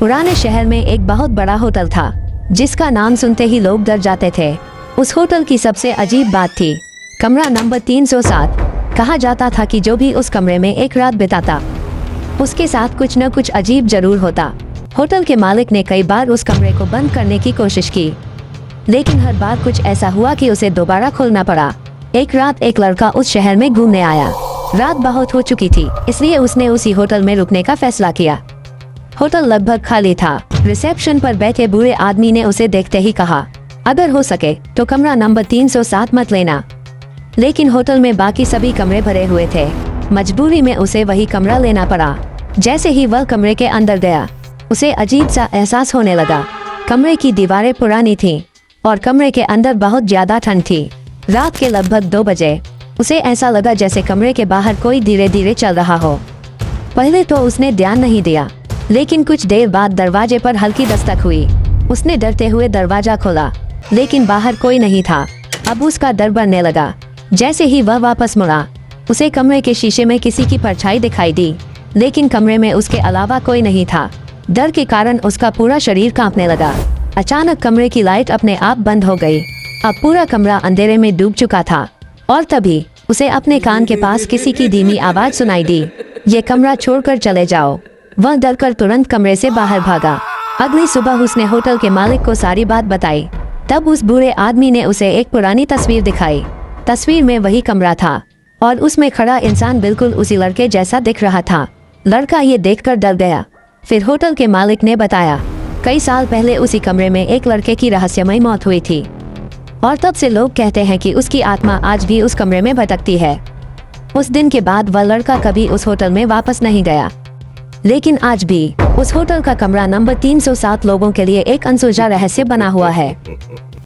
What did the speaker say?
पुराने शहर में एक बहुत बड़ा होटल था जिसका नाम सुनते ही लोग डर जाते थे। उस होटल की सबसे अजीब बात थी कमरा नंबर 307। कहा जाता था कि जो भी उस कमरे में एक रात बिताता उसके साथ कुछ न कुछ अजीब जरूर होता। होटल के मालिक ने कई बार उस कमरे को बंद करने की कोशिश की, लेकिन हर बार कुछ ऐसा हुआ कि उसे दोबारा खोलना पड़ा। एक रात एक लड़का उस शहर में घूमने आया। रात बहुत हो चुकी थी, इसलिए उसने उसी होटल में रुकने का फैसला किया। होटल लगभग खाली था। रिसेप्शन पर बैठे बूढ़े आदमी ने उसे देखते ही कहा, अगर हो सके तो कमरा नंबर 307 मत लेना। लेकिन होटल में बाकी सभी कमरे भरे हुए थे। मजबूरी में उसे वही कमरा लेना पड़ा। जैसे ही वह कमरे के अंदर गया, उसे अजीब सा एहसास होने लगा। कमरे की दीवारें पुरानी थीं और कमरे के अंदर बहुत ज्यादा ठंड थी। रात के लगभग 2 बजे उसे ऐसा लगा जैसे कमरे के बाहर कोई धीरे धीरे चल रहा हो। पहले तो उसने ध्यान नहीं दिया, लेकिन कुछ देर बाद दरवाजे पर हल्की दस्तक हुई। उसने डरते हुए दरवाजा खोला, लेकिन बाहर कोई नहीं था। अब उसका डर बढ़ने लगा। जैसे ही वह वापस मुड़ा, उसे कमरे के शीशे में किसी की परछाई दिखाई दी, लेकिन कमरे में उसके अलावा कोई नहीं था। डर के कारण उसका पूरा शरीर कांपने लगा। अचानक कमरे की लाइट अपने आप बंद हो गई। अब पूरा कमरा अंधेरे में डूब चुका था और तभी उसे अपने कान के पास किसी की धीमी आवाज सुनाई दी, ये कमरा छोड़कर चले जाओ। वह डरकर तुरंत कमरे से बाहर भागा। अगली सुबह उसने होटल के मालिक को सारी बात बताई। तब उस बूढ़े आदमी ने उसे एक पुरानी तस्वीर दिखाई। तस्वीर में वही कमरा था और उसमें खड़ा इंसान बिल्कुल उसी लड़के जैसा दिख रहा था। लड़का ये देखकर डर गया। फिर होटल के मालिक ने बताया, कई साल पहले उसी कमरे में एक लड़के की रहस्यमयी मौत हुई थी और तब से लोग कहते हैं कि उसकी आत्मा आज भी उस कमरे में भटकती है। उस दिन के बाद वह लड़का कभी उस होटल में वापस नहीं गया, लेकिन आज भी उस होटल का कमरा नंबर 307 लोगों के लिए एक अनसुलझा रहस्य बना हुआ है।